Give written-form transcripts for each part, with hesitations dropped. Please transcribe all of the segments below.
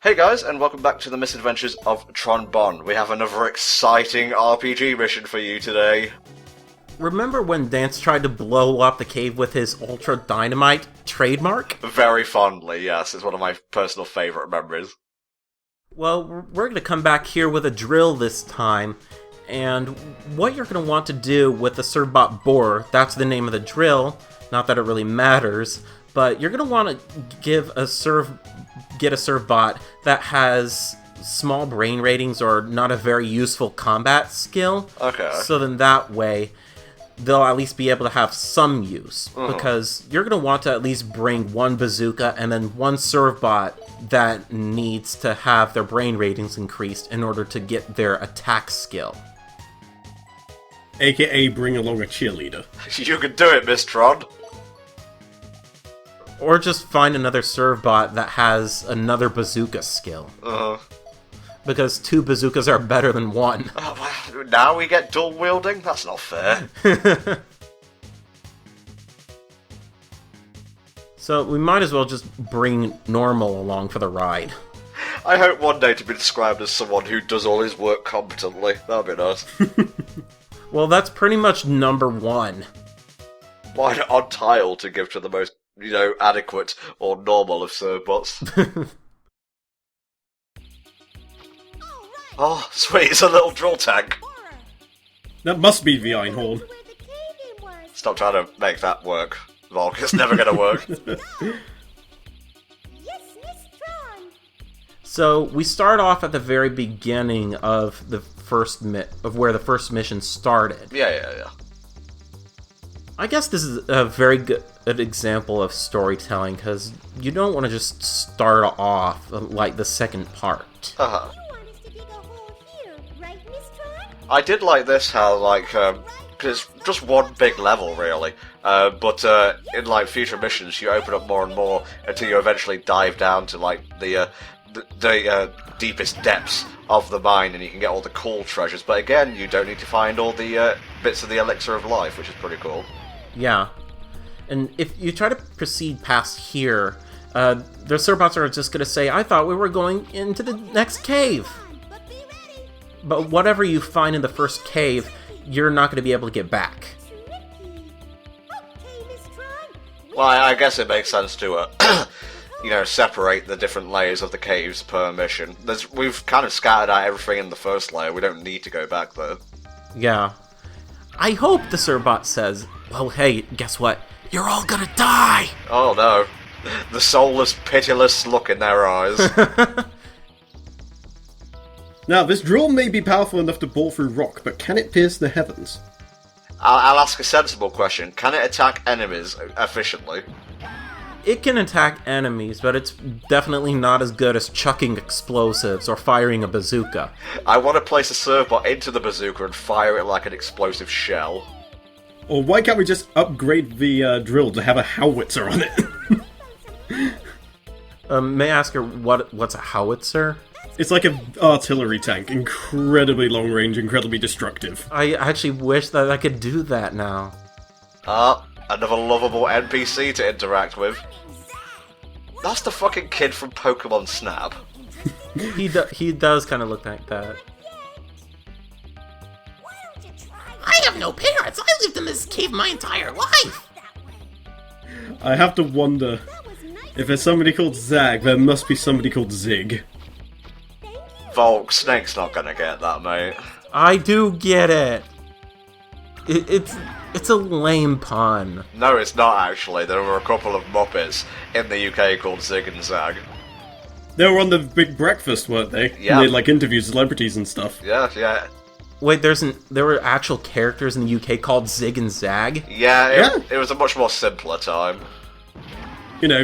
Hey guys, and welcome back to the Misadventures of Tron Bonne. We have another exciting RPG mission for you today. Remember when Dance tried to blow up the cave with his Ultra Dynamite trademark? Very fondly, yes. It's one of my personal favourite memories. Well, we're going to come back here with a drill this time, and what you're going to want to do with the Reaverbot boar, that's the name of the drill, not that it really matters, but you're going to want to get a Reaverbot that has small brain ratings or not a very useful combat skill. Okay. So then that way, they'll at least be able to have some use. Because you're going to want to at least bring one bazooka and then one Reaverbot that needs to have their brain ratings increased in order to get their attack skill. AKA bring along a cheerleader. You can do it, Miss Tron. Or just find another Reaverbot that has another bazooka skill. Because two bazookas are better than one. Oh, well, now we get dual wielding? That's not fair. So we might as well just bring Normal along for the ride. I hope one day to be described as someone who does all his work competently. That'd be nice. Well, that's pretty much number one. Why an odd title to give to the most, adequate or normal of Reaverbots? Oh, sweet, it's a little drill tank. That must be the Einhorn. Stop trying to make that work, Volk. It's never gonna work. So we start off at the very beginning of the where the first mission started. Yeah. I guess this is a very good example of storytelling, because you don't want to just start off like the second part. I did like this, how, cause it's just one big level, really. But in, future missions, you open up more and more until you eventually dive down to, the deepest depths of the mine, and you can get all the cool treasures. But again, you don't need to find all the bits of the elixir of life, which is pretty cool. Yeah. And if you try to proceed past here, the Reaverbots are just going to say, I thought we were going into the next cave. But whatever you find in the first cave, you're not going to be able to get back. Well, I guess it makes sense to, separate the different layers of the caves per mission. We've kind of scattered out everything in the first layer. We don't need to go back there. Yeah. I hope the Reaverbot says, well, hey, guess what? You're all gonna die! Oh no. The soulless, pitiless look in their eyes. Now, this drill may be powerful enough to bore through rock, but can it pierce the heavens? I'll ask a sensible question. Can it attack enemies efficiently? It can attack enemies, but it's definitely not as good as chucking explosives or firing a bazooka. I want to place a Reaverbot into the bazooka and fire it like an explosive shell. Or why can't we just upgrade the drill to have a howitzer on it? May I ask her what's a howitzer? It's like an artillery tank, incredibly long range, incredibly destructive. I actually wish that I could do that now. Another lovable NPC to interact with. That's the fucking kid from Pokemon Snap. He does kind of look like that. I have no parents! I lived in this cave my entire life! I have to wonder, if there's somebody called Zag, there must be somebody called Zig. Volk, Snake's not gonna get that, mate. I do get it. It's a lame pun. No, it's not actually. There were a couple of Muppets in the UK called Zig and Zag. They were on the Big Breakfast, weren't they? Yeah. And they'd, interview celebrities and stuff. Yeah. Wait, there were actual characters in the UK called Zig and Zag? Yeah, it was a much more simpler time.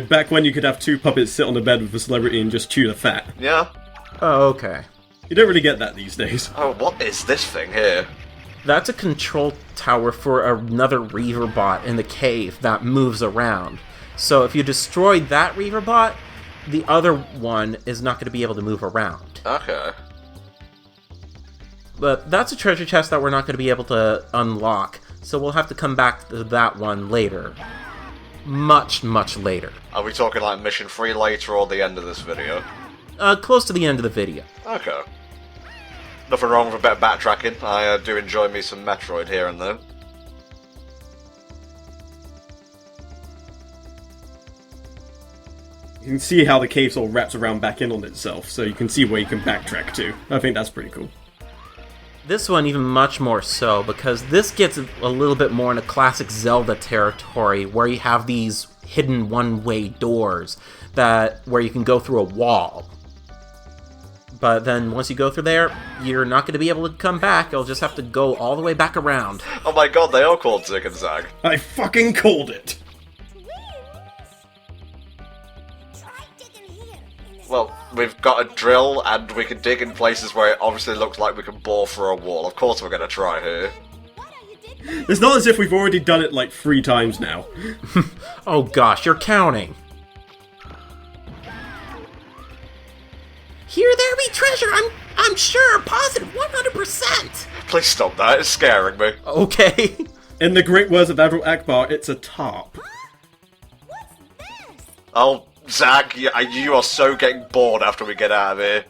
Back when you could have two puppets sit on the bed with a celebrity and just chew the fat. Yeah. Oh, okay. You don't really get that these days. Oh, what is this thing here? That's a control tower for another Reaverbot in the cave that moves around. So if you destroy that Reaverbot, the other one is not going to be able to move around. Okay. But that's a treasure chest that we're not going to be able to unlock, so we'll have to come back to that one later. Much, much later. Are we talking mission 3 later or the end of this video? close to the end of the video. Okay. Nothing wrong with a bit of backtracking. I do enjoy me some Metroid here and there. You can see how the cave sort of wraps around back in on itself, so you can see where you can backtrack to. I think that's pretty cool. This one even much more so, because this gets a little bit more into classic Zelda territory, where you have these hidden one-way doors where you can go through a wall. But then once you go through there, you're not going to be able to come back. You'll just have to go all the way back around. Oh my god, they are called Zig and Zag. I fucking called it! Well, we've got a drill, and we can dig in places where it obviously looks like we can bore through a wall. Of course we're going to try here. It's not as if we've already done it like 3 times now. Oh gosh, you're counting. Here there be treasure, I'm sure, positive, 100%. Please stop that, it's scaring me. Okay. In the great words of Admiral Akbar, it's a tarp. What's this? Oh, Zag, you are so getting bored after we get out of here.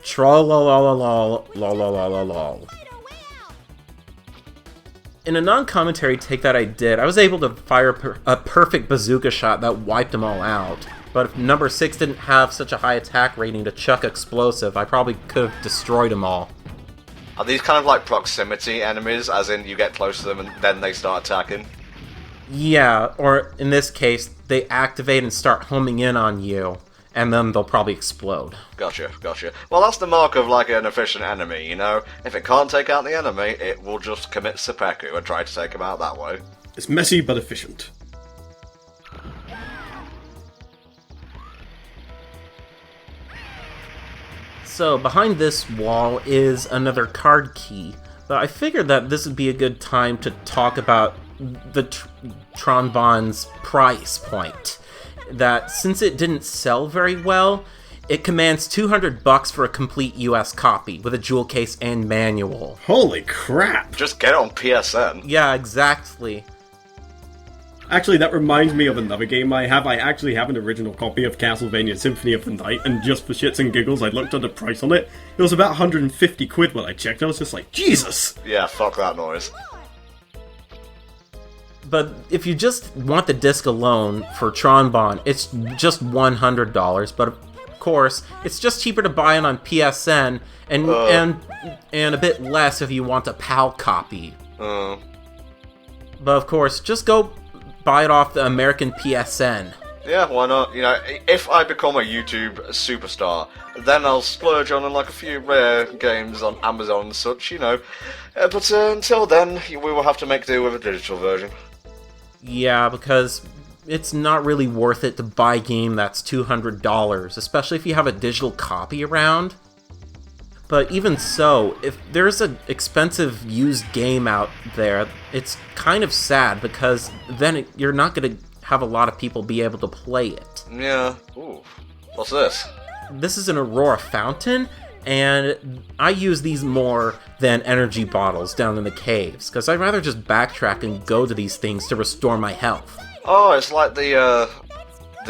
Troll-lol-lol-lol, lol-lol-lol-lol. In a non-commentary take that I did, I was able to fire a perfect bazooka shot that wiped them all out. But if number 6 didn't have such a high attack rating to chuck explosive, I probably could have destroyed them all. Are these kind of like proximity enemies, as in you get close to them and then they start attacking? Yeah, or in this case, they activate and start homing in on you, and then they'll probably explode. Gotcha. Well, that's the mark of like an efficient enemy, you know? If it can't take out the enemy, it will just commit seppuku and try to take him out that way. It's messy but efficient. So, behind this wall is another card key, but I figured that this would be a good time to talk about the Tron Bonne's price point. That since it didn't sell very well, it commands $200 for a complete US copy, with a jewel case and manual. Holy crap! Just get it on PSN. Yeah, exactly. Actually, that reminds me of another game I have. I actually have an original copy of Castlevania Symphony of the Night, and just for shits and giggles, I looked at the price on it. It was about 150 quid when I checked. I was just like, Jesus! Yeah, fuck that noise. But if you just want the disc alone for Tron Bonne, it's just $100. But of course, it's just cheaper to buy it on PSN, and a bit less if you want a PAL copy. But of course, just go buy it off the American PSN. Yeah, why not? You know, if I become a YouTube superstar, then I'll splurge on like a few rare games on Amazon and such, you know. But until then, we will have to make do with a digital version. Yeah, because it's not really worth it to buy a game that's $200, especially if you have a digital copy around. But even so, if there's an expensive used game out there, it's kind of sad, because then you're not going to have a lot of people be able to play it. Yeah. Ooh. What's this? This is an Aurora fountain, and I use these more than energy bottles down in the caves, because I'd rather just backtrack and go to these things to restore my health. Oh, it's like the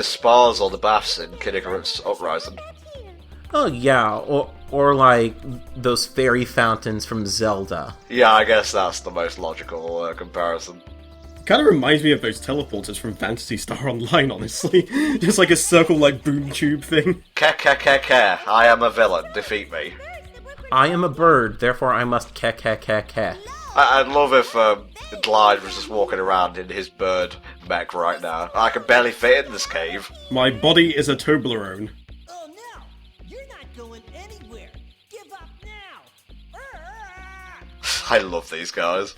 spas or the baths in Kid Icarus Uprising. Oh yeah, or like those fairy fountains from Zelda. Yeah, I guess that's the most logical comparison. Kind of reminds me of those teleporters from Phantasy Star Online, honestly. Just like a circle, like, boom tube thing. Ke. I am a villain. Defeat me. I am a bird, therefore I must ke. I'd love if Glide was just walking around in his bird mech right now. I can barely fit in this cave. My body is a Toblerone. Oh no! You're not going anywhere! Give up now! I love these guys.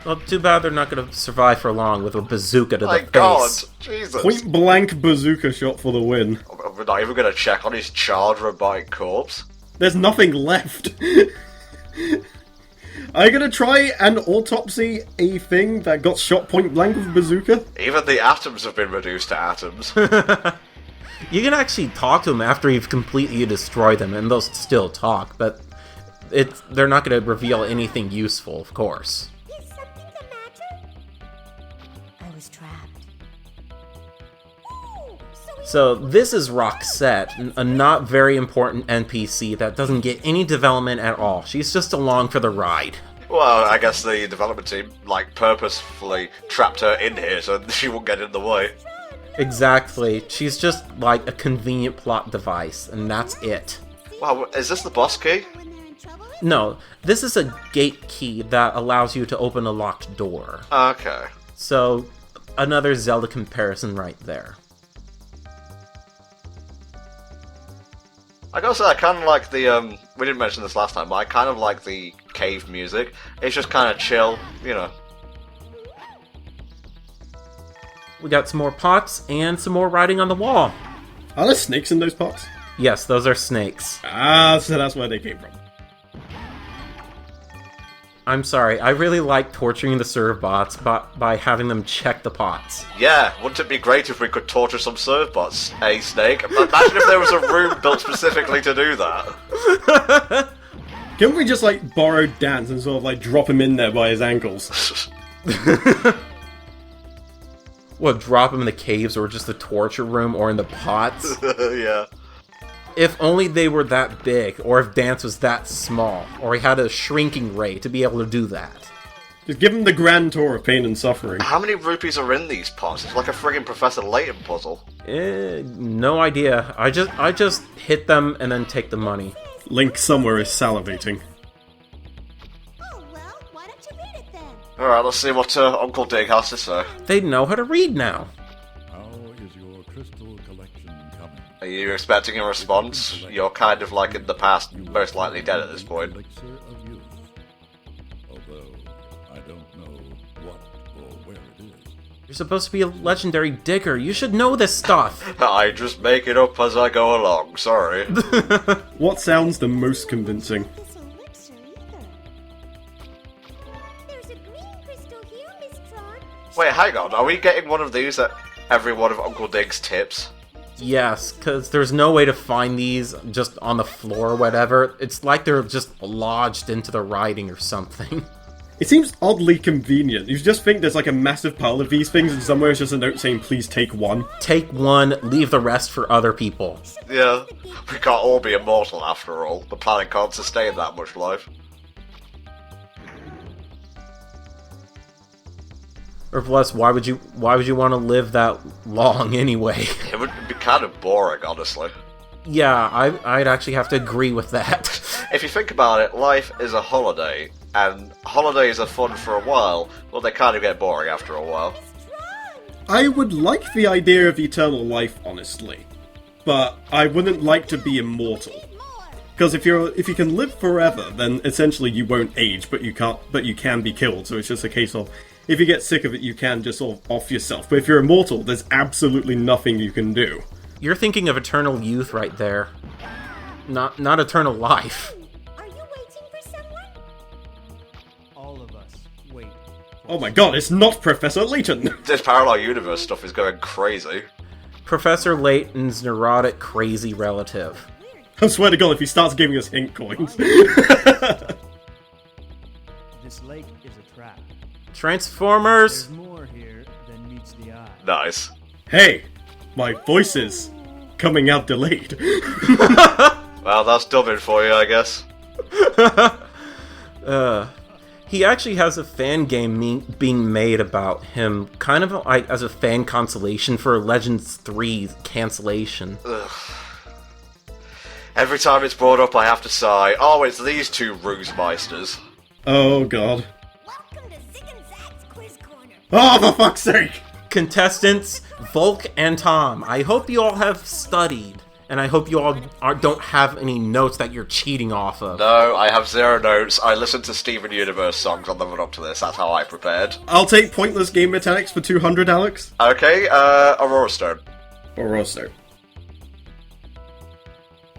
Well, too bad they're not going to survive for long with a bazooka to My the god, face. Jesus. Point blank bazooka shot for the win. We're not even going to check on his charred robotic corpse. There's nothing left. Are you gonna try and autopsy a thing that got shot point blank with a bazooka? Even the atoms have been reduced to atoms. You can actually talk to them after you've completely destroyed them, and they'll still talk, but they're not going to reveal anything useful, of course. Is something the matter? I was trapped. Oh, so So this is Roxette, a not very important NPC that doesn't get any development at all. She's just along for the ride. Well, I guess the development team, like, purposefully trapped her in here so she won't get in the way. Exactly. She's just like a convenient plot device, and that's it. Wow, is this the boss key? No, this is a gate key that allows you to open a locked door. Okay. So, another Zelda comparison right there. I gotta say, I kind of like the, we didn't mention this last time, but I kind of like the cave music. It's just kind of chill, you know. We got some more pots and some more writing on the wall. Are there snakes in those pots? Yes, those are snakes. Ah, so that's where they came from. I'm sorry, I really like torturing the serve bots by having them check the pots. Yeah, wouldn't it be great if we could torture some serve bots, hey Snake? Imagine if there was a room built specifically to do that. Can't we just, like, borrow Dance and sort of, like, drop him in there by his ankles? What, drop them in the caves or just the torture room or in the pots? Yeah. If only they were that big, or if Dance was that small, or he had a shrinking ray to be able to do that. Just give him the grand tour of pain and suffering. How many rupees are in these pots? It's like a friggin' Professor Layton puzzle. No idea. I just hit them and then take the money. Link somewhere is salivating. Oh, well, why don't you read it then? Alright, let's see what Uncle Dig has to say. They know how to read now. How is your crystal collection coming? Are you expecting a response? You're kind of like in the past, most likely dead at this point. Elixir of youth. Although I don't know what or where it is. You're supposed to be a legendary digger. You should know this stuff. I just make it up as I go along, sorry. What sounds the most convincing? This elixir either. There's a green crystal here, Miss Tron. Wait, hang on, are we getting one of these at every one of Uncle Dig's tips? Yes, because there's no way to find these just on the floor or whatever. It's like they're just lodged into the writing or something. It seems oddly convenient. You just think there's like a massive pile of these things and somewhere it's just a note saying please take one. Take one, leave the rest for other people. Yeah, we can't all be immortal after all. The planet can't sustain that much life. Or plus, why would you want to live that long anyway? It would be kind of boring, honestly. Yeah, I'd actually have to agree with that. If you think about it, life is a holiday, and holidays are fun for a while, but they kind of get boring after a while. I would like the idea of eternal life, honestly. But I wouldn't like to be immortal. Because if you can live forever, then essentially you won't age, but you can be killed. So it's just a case of, if you get sick of it, you can just sort of off yourself. But if you're immortal, there's absolutely nothing you can do. You're thinking of eternal youth right there. Not eternal life. Are you waiting for someone? All of us wait. Oh my god, it's not Professor Layton! This parallel universe stuff is going crazy. Professor Layton's neurotic, crazy relative. I swear to god, if he starts giving us hint coins. This lake is a trap. Transformers! There's more here than meets the eye. Nice. Hey, my voice is coming out delayed. Well, that's dubbing for you, I guess. He actually has a fan game being made about him, kind of like as a fan consolation for Legends 3's cancellation. Ugh. Every time it's brought up, I have to sigh. Oh, it's these two Rusemeisters. Oh god. Welcome to Zig and Zag's Quiz Corner. Oh, for fuck's sake! Contestants, Volk and Tom, I hope you all have studied, and I hope you all don't have any notes that you're cheating off of. No, I have 0 notes. I listened to Steven Universe songs on the run up to this. That's how I prepared. I'll take pointless game mechanics for 200, Alex. Okay, Aurora Stone. Or also.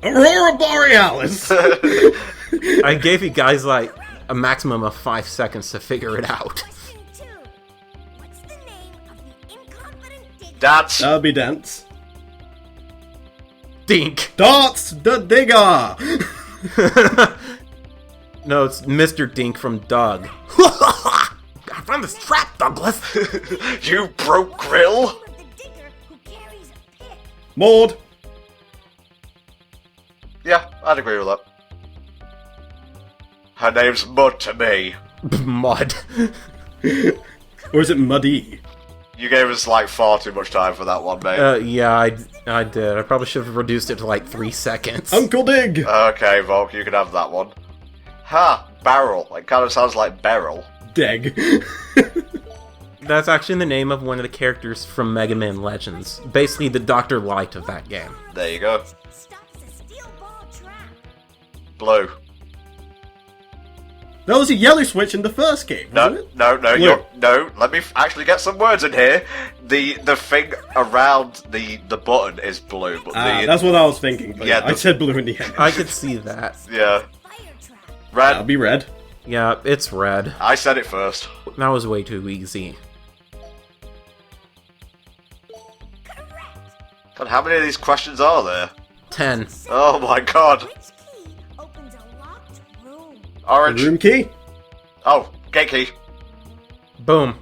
Aurora Borealis! I gave you guys like a maximum of 5 seconds to figure it out. Question 2. What's the name of the incompetent digger? That's... That'll be Dance. Dink! Darts the Digger! No, it's Mr. Dink from Doug. I found this trap, Douglas. You broke grill? Name of the digger who carries a pick. Maud! Yeah, I'd agree with that. Her name's Mud to me. Mud. Or is it Muddy? You gave us, like, far too much time for that one, mate. Yeah, I did. I probably should have reduced it to like 3 seconds. Uncle Dig! Okay, Volk, you can have that one. Ha! Barrel. It kind of sounds like Beryl. Deg. That's actually the name of one of the characters from Mega Man Legends. Basically the Dr. Light of that game. There you go. Stops a steel ball trap. Blue. That was a yellow switch in the first game, wasn't it? No, Blue. no, let me actually get some words in here. The thing around the button is blue, but That's what I was thinking, but Yeah, I said blue in the end. I could see that. Yeah. Fire trap. Red. That'll be red. Yeah, it's red. I said it first. That was way too easy. God, how many of these questions are there? 10. Oh my god. Which key opens a locked room? Orange. Room key? Oh, gate key. Boom.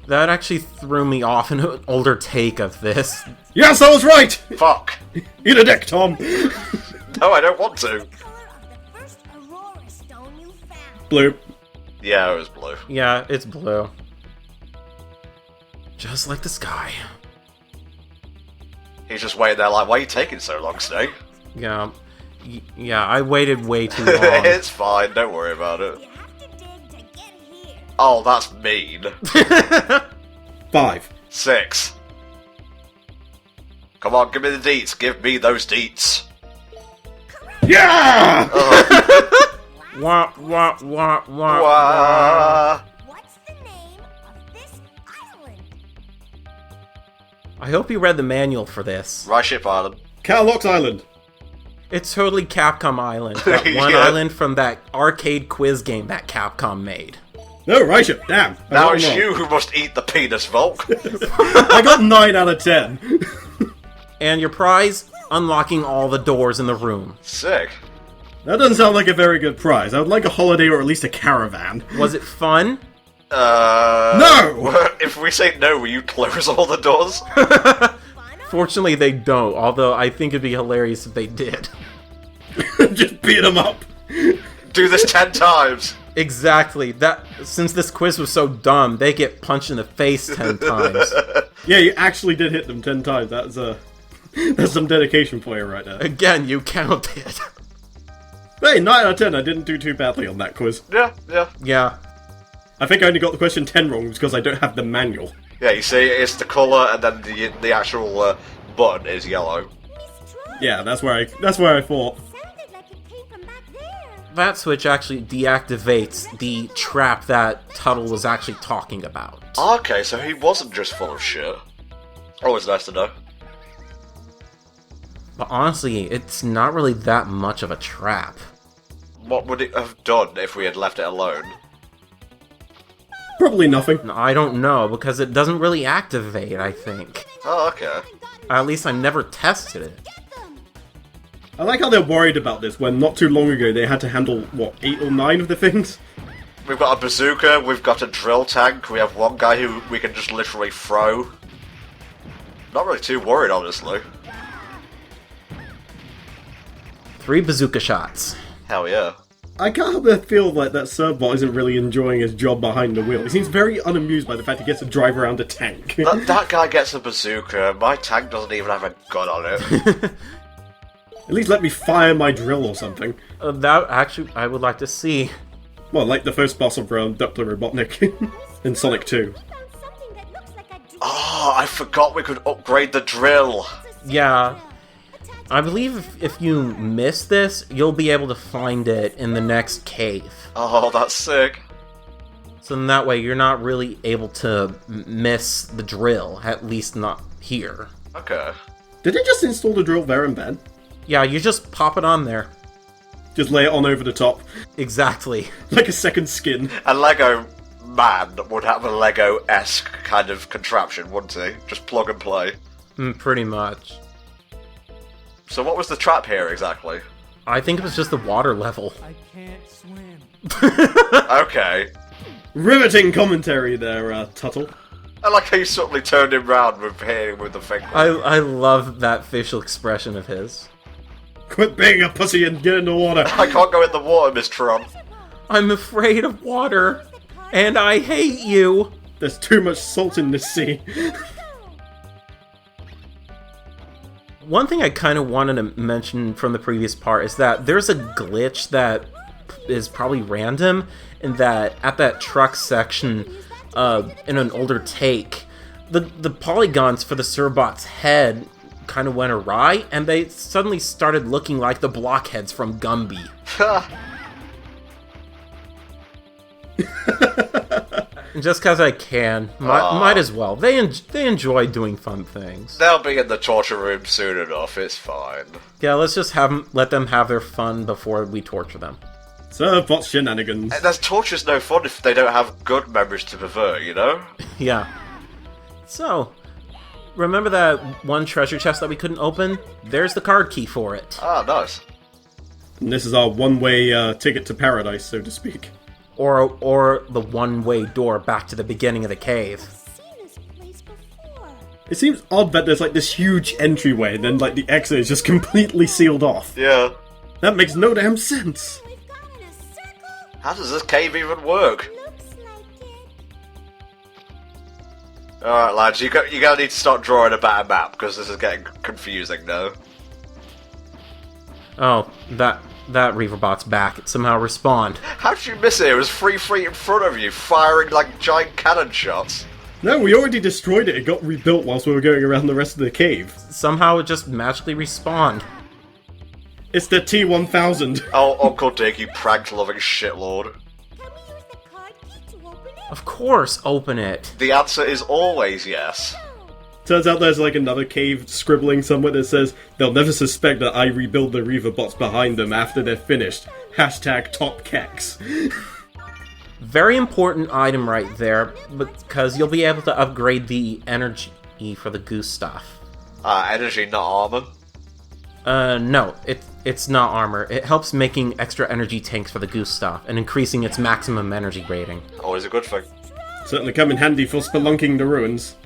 That actually threw me off in an older take of this. Yes, I was right! Fuck. Eat a dick, Tom! No, I don't want to. Color of the first Aurora stone you found. Blue. Yeah, it was blue. Yeah, it's blue. Just like the sky. He's just waiting there like, why are you taking so long, Snake? Yeah. Yeah, I waited way too long. It's fine, don't worry about it. You have to dig to get here. Oh, that's mean. 5. 6. Come on, give me the deets. Give me those deets. Yeah! Wah, wah, wah, wah, wah. Wah. What's the name of this island? I hope you read the manual for this. Right ship island. Catalox Island. It's totally Capcom Island. That one Yeah. island from that arcade quiz game that Capcom made. No, right ship. Damn. I Now got it's them wrong. you who must eat the penis, Volk. I got 9 out of 10. And your prize? Unlocking all the doors in the room. Sick. That doesn't sound like a very good prize. I would like a holiday or at least a caravan. Was it fun? No! If we say no, will you close all the doors? Fortunately, they don't, although I think it'd be hilarious if they did. Just beat them up. Do this 10 times. Exactly. That since this quiz was so dumb, they get punched in the face 10 times. Yeah, you actually did hit them 10 times. That's some dedication for you right there. Again, you counted. Hey, 9 out of 10. I didn't do too badly on that quiz. Yeah. Yeah. I think I only got the question 10 wrong because I don't have the manual. Yeah, you see, it's the colour and then the actual button is yellow. Miss Tron. Yeah, that's where I thought. Sounded like it came from back there. That switch actually deactivates the trap that Tuttle was actually talking about. Okay, so he wasn't just full of shit. Always nice to know. But honestly, it's not really that much of a trap. What would it have done if we had left it alone? Probably nothing. I don't know, because it doesn't really activate, I think. Oh, okay. At least I never tested it. I like how they're worried about this when not too long ago they had to handle, what, 8 or 9 of the things? We've got a bazooka, we've got a drill tank, we have one guy who we can just literally throw. Not really too worried, honestly. 3 bazooka shots. Hell yeah. I can't help but feel like that Reaverbot isn't really enjoying his job behind the wheel. He seems very unamused by the fact he gets to drive around a tank. That guy gets a bazooka, my tank doesn't even have a gun on it. At least let me fire my drill or something. That actually, I would like to see. Well, like the first boss of Dr. Robotnik in Sonic 2. Found something that looks like a drill. Oh, I forgot we could upgrade the drill. Yeah. I believe if you miss this, you'll be able to find it in the next cave. Oh, that's sick. So in that way, you're not really able to miss the drill, at least not here. Okay. Did they just install the drill there and then? Yeah, you just pop it on there. Just lay it on over the top. Exactly. Like a second skin. A Lego man would have a Lego-esque kind of contraption, wouldn't he? Just plug and play. Pretty much. So what was the trap here exactly? I think it was just the water level. I can't swim. Okay. Riveting commentary there, Tuttle. I like how you suddenly turned him round with hitting him with the finger. I love that facial expression of his. Quit being a pussy and get in the water. I can't go in the water, Miss Tron. I'm afraid of water, and I hate you. There's too much salt in this sea. One thing I kind of wanted to mention from the previous part is that there's a glitch that is probably random, in that at that truck section, in an older take, the polygons for the Surbot's head kind of went awry, and they suddenly started looking like the blockheads from Gumby. Just because I can, might as well. They enjoy doing fun things. They'll be in the torture room soon enough, it's fine. Yeah, let's just let them have their fun before we torture them. Surbot shenanigans. There's torture's no fun if they don't have good memories to pervert, you know? Yeah. So, remember that one treasure chest that we couldn't open? There's the card key for it. Ah, nice. And this is our one-way ticket to paradise, so to speak. Or the one-way door back to the beginning of the cave. Seen this place before. It seems odd that there's like this huge entryway, and then like the exit is just completely sealed off. Yeah. That makes no damn sense. We've gone in a circle. How does this cave even work? Looks like it. Alright, lads, you're gonna need to start drawing a better map, because this is getting confusing now. Oh, that Reaverbot's back. It somehow respawned. How did you miss it? It was free in front of you, firing like giant cannon shots. No, we already destroyed it. It got rebuilt whilst we were going around the rest of the cave. Somehow it just magically respawned. It's the T-1000. Oh, Uncle Dick, you prank-loving shitlord. Can we use the card key to open it? Of course, open it. The answer is always yes. Turns out there's like another cave scribbling somewhere that says, they'll never suspect that I rebuild the Reaverbots behind them after they're finished. Hashtag top kex. Very important item right there, because you'll be able to upgrade the energy for the goose stuff. Energy, not armor. No, it's not armor. It helps making extra energy tanks for the goose stuff, and increasing its maximum energy rating. Always a good thing. Certainly come in handy for spelunking the ruins.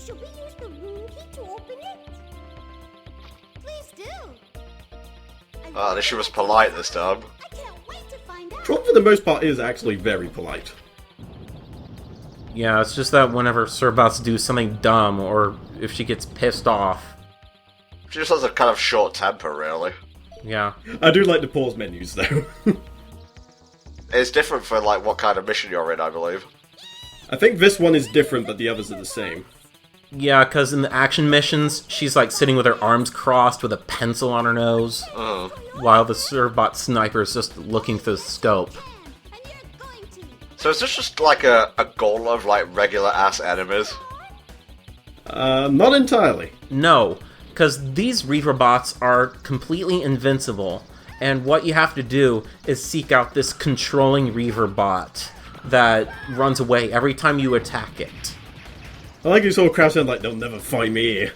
Should we use the room key to open it? Please do. At least she was polite this time. I can't wait to find out. Tron, for the most part, is actually very polite. Yeah, it's just that whenever Surbots do something dumb, or if she gets pissed off, She just has a kind of short temper, really. yeah. I do like the pause menus, though. It's different for, like, what kind of mission you're in, I believe. I think this one is different, but the others are the same. Yeah, because in the action missions, she's like sitting with her arms crossed with a pencil on her nose, while the Surbot sniper is just looking through the scope. And you're going to. So is this just, like, a gauntlet of, like, regular-ass enemies? Not entirely. No, because these Reaverbots are completely invincible, and what you have to do is seek out this controlling Reaverbot that runs away every time you attack it. I like you saw crouch down like, they'll never find me here.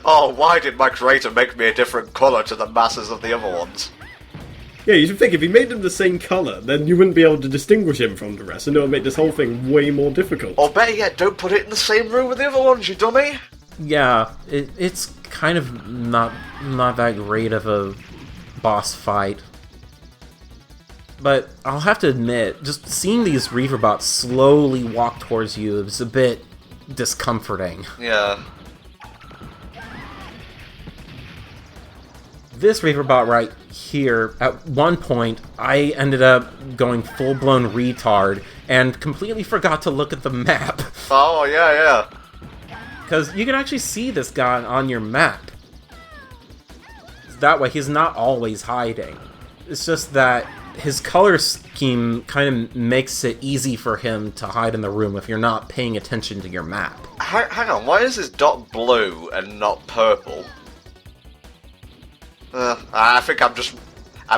Oh, why did my creator make me a different colour to the masses of the other ones? Yeah, you should think, if he made them the same colour, then you wouldn't be able to distinguish him from the rest, and it would make this whole thing way more difficult. Or better yet, don't put it in the same room with the other ones, you dummy! Yeah, it's kind of not that great of a boss fight. But I'll have to admit, just seeing these Reaverbots slowly walk towards you is a bit discomforting. Yeah. This Reaverbot right here, at one point, I ended up going full-blown retard and completely forgot to look at the map. Oh, yeah. Because you can actually see this guy on your map. That way, he's not always hiding. It's just that his color scheme kind of makes it easy for him to hide in the room if you're not paying attention to your map. Hang on, why is this dot blue and not purple? I think I'm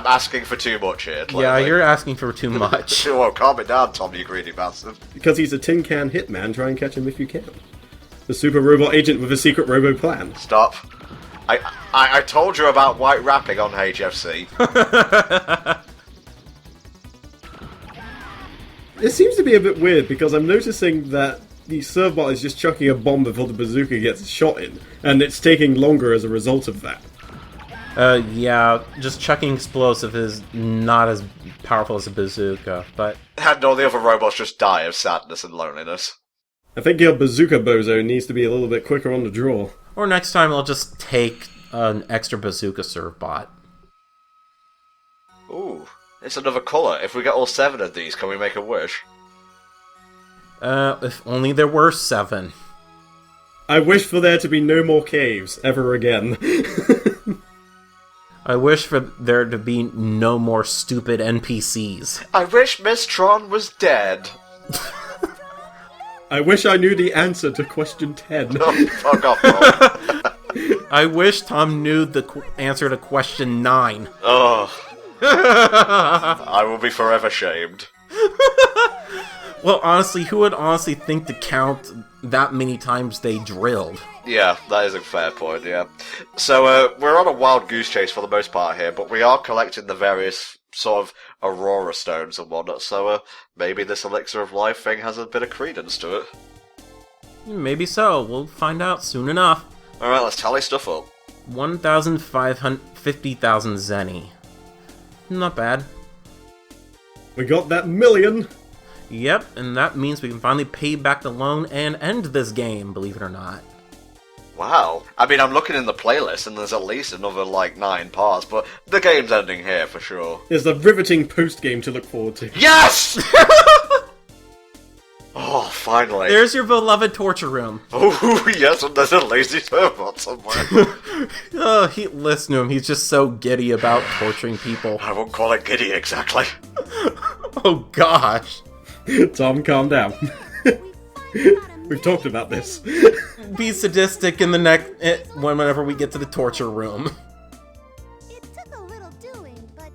asking for too much here. Clearly. Yeah, you're asking for too much. Well, calm it down, Tom, you greedy bastard. Because he's a tin can hitman, try and catch him if you can. The super robot agent with a secret robo plan. Stop. I told you about white wrapping on HFC. It seems to be a bit weird, because I'm noticing that the Servbot is just chucking a bomb before the bazooka gets shot in, and it's taking longer as a result of that. Yeah, just chucking explosive is not as powerful as a bazooka, but... And all the other robots just die of sadness and loneliness. I think your bazooka bozo needs to be a little bit quicker on the draw. Or next time I'll just take an extra bazooka Servbot. Ooh, it's another colour. If we get all 7 of these, can we make a wish? If only there were 7. I wish for there to be no more caves, ever again. I wish for there to be no more stupid NPCs. I wish Miss Tron was dead. I wish I knew the answer to question 10. Oh, fuck off, Tom. I wish Tom knew the answer to question 9. Oh. I will be forever shamed. Well, honestly, who would honestly think to count that many times they drilled? Yeah, that is a fair point, yeah. So, we're on a wild goose chase for the most part here, but we are collecting the various sort of Aurora stones and whatnot, so maybe this Elixir of Life thing has a bit of credence to it. Maybe so. We'll find out soon enough. Alright, let's tally stuff up. 1,550,000 Zenny. Not bad. We got that million! Yep, and that means we can finally pay back the loan and end this game, believe it or not. Wow. I mean, I'm looking in the playlist and there's at least another, 9 parts, but the game's ending here for sure. There's a riveting post-game to look forward to. Yes! Oh, finally. There's your beloved torture room. Oh, yes, and there's a lazy Servbot somewhere. Oh, listen to him, he's just so giddy about torturing people. I won't call it giddy exactly. Oh gosh. Tom, calm down. We've talked about this. Be sadistic in the whenever we get to the torture room. It took a little doing, but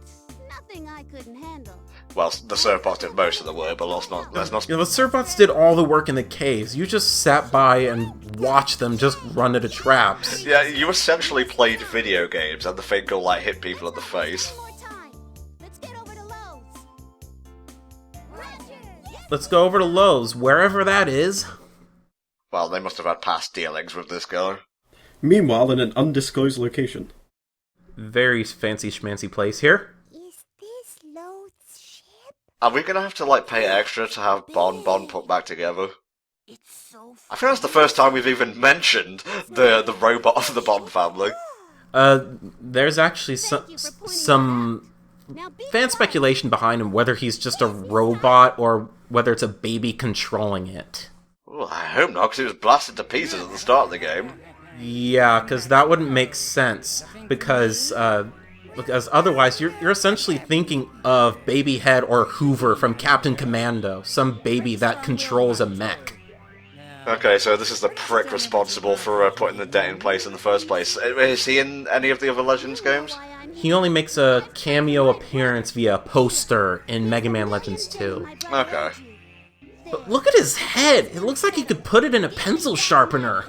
nothing I couldn't handle. Well, the Servbot did most of the work, but let's not... You know, the Servbots did all the work in the caves. You just sat by and watched them just run into traps. Yeah, you essentially played video games, and the thing will, hit people in the face. One more time. Let's get over to Lowe's. Roger. Yes. Let's go over to Lowe's, wherever that is. Well, they must have had past dealings with this guy. Meanwhile, in an undisclosed location. Very fancy schmancy place here. Is this Lowe's ship? Are we gonna have to, pay extra to have Bonne put back together? It's so I think that's the first time we've even mentioned the robot of the Bonne family. There's actually some fan speculation behind him, whether he's just a robot or whether it's a baby controlling it. Well, I hope not, because he was blasted to pieces at the start of the game. Yeah, because that wouldn't make sense, because otherwise you're essentially thinking of Babyhead or Hoover from Captain Commando, some baby that controls a mech. Okay, so this is the prick responsible for putting the debt in place in the first place. Is he in any of the other Legends games? He only makes a cameo appearance via poster in Mega Man Legends 2. Okay. But look at his head! It looks like he could put it in a pencil sharpener.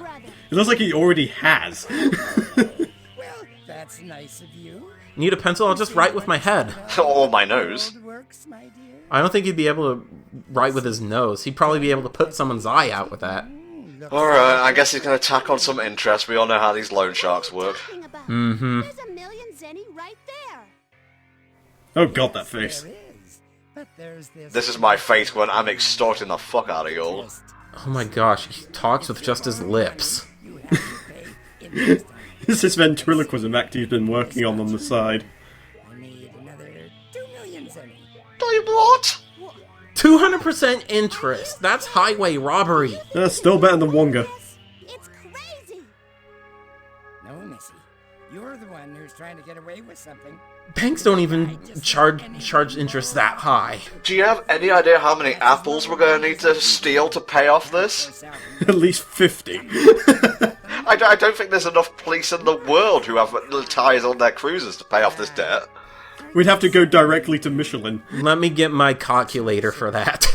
It looks like he already has. Well, that's nice of you. Need a pencil? I'll just write with my head. Or my nose. Good works, my dear. I don't think he'd be able to write with his nose. He'd probably be able to put someone's eye out with that. Alright, I guess he's gonna tack on some interest. We all know how these loan sharks work. Mm-hmm. There's a million Zenny right there. Oh god, that face. There is. But there's this. This is my face when I'm extorting the fuck out of y'all. Oh my gosh, he talks with just his lips. You have to pay interest on. This is ventriloquism act he's been working on the side. I need another 2 million Zenny. What? 200% interest! That's highway robbery! Still better than Wonga. It's crazy. No, Missy. You're the one who's trying to get away with something. Banks don't even charge interest that high. Do you have any idea how many apples we're gonna need to steal to pay off this? At least 50. I don't think there's enough police in the world who have ties on their cruisers to pay off this debt. We'd have to go directly to Michelin. Let me get my calculator for that.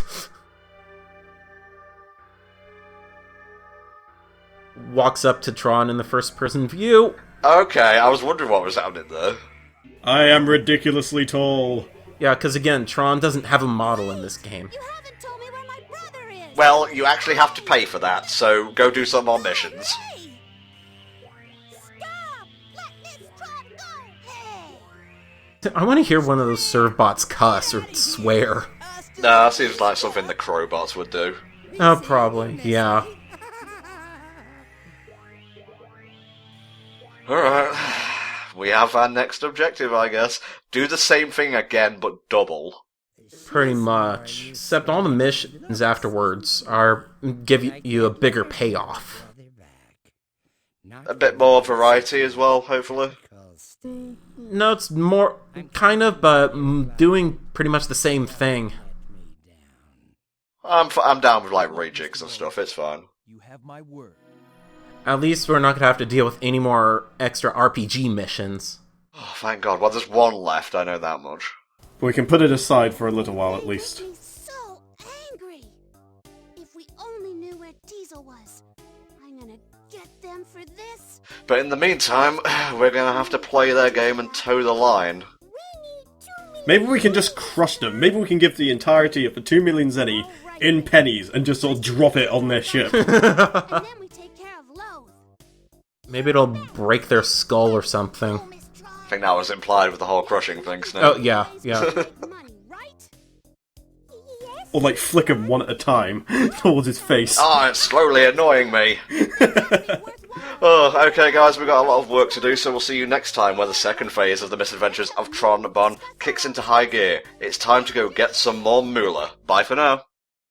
Walks up to Tron in the first-person view. Okay, I was wondering what was happening there. I am ridiculously tall. Yeah, because again, Tron doesn't have a model in this game. You haven't told me where my brother is. Well, you actually have to pay for that, so go do some more missions. Hey! Stop! Let Miss Tron go! Hey! I want to hear one of those Servbots cuss or swear. Nah, seems like something the Crowbots would do. Oh, probably, yeah. Alright, we have our next objective, I guess. Do the same thing again, but double. Pretty much. Except all the missions afterwards give you a bigger payoff. A bit more variety as well, hopefully. No, it's more kind of, but doing pretty much the same thing. I'm down with like rejigs and stuff, it's fine. You have my word. At least we're not gonna have to deal with any more extra RPG missions. Oh, thank God. Well, there's one left, I know that much. We can put it aside for a little while at least. Makes me so angry. If we only knew where Diesel was. I'm gonna get them for this. But in the meantime, we're gonna have to play their game and toe the line. We need 2 million. Maybe we can just crush them. Maybe we can give the entirety of the 2 million zenny in pennies and just sort of drop it on their ship. And then we take care of Loath. Maybe it'll break their skull or something. Oh, Miss Tron. I think that was implied with the whole crushing thing, Snake. Oh, yeah. Money, right? Yes. Or like flick him one at a time towards his face. Ah, it's slowly annoying me. Oh, okay guys, we've got a lot of work to do, so we'll see you next time where the second phase of the Misadventures of Tron Bonne kicks into high gear. It's time to go get some more moolah. Bye for now.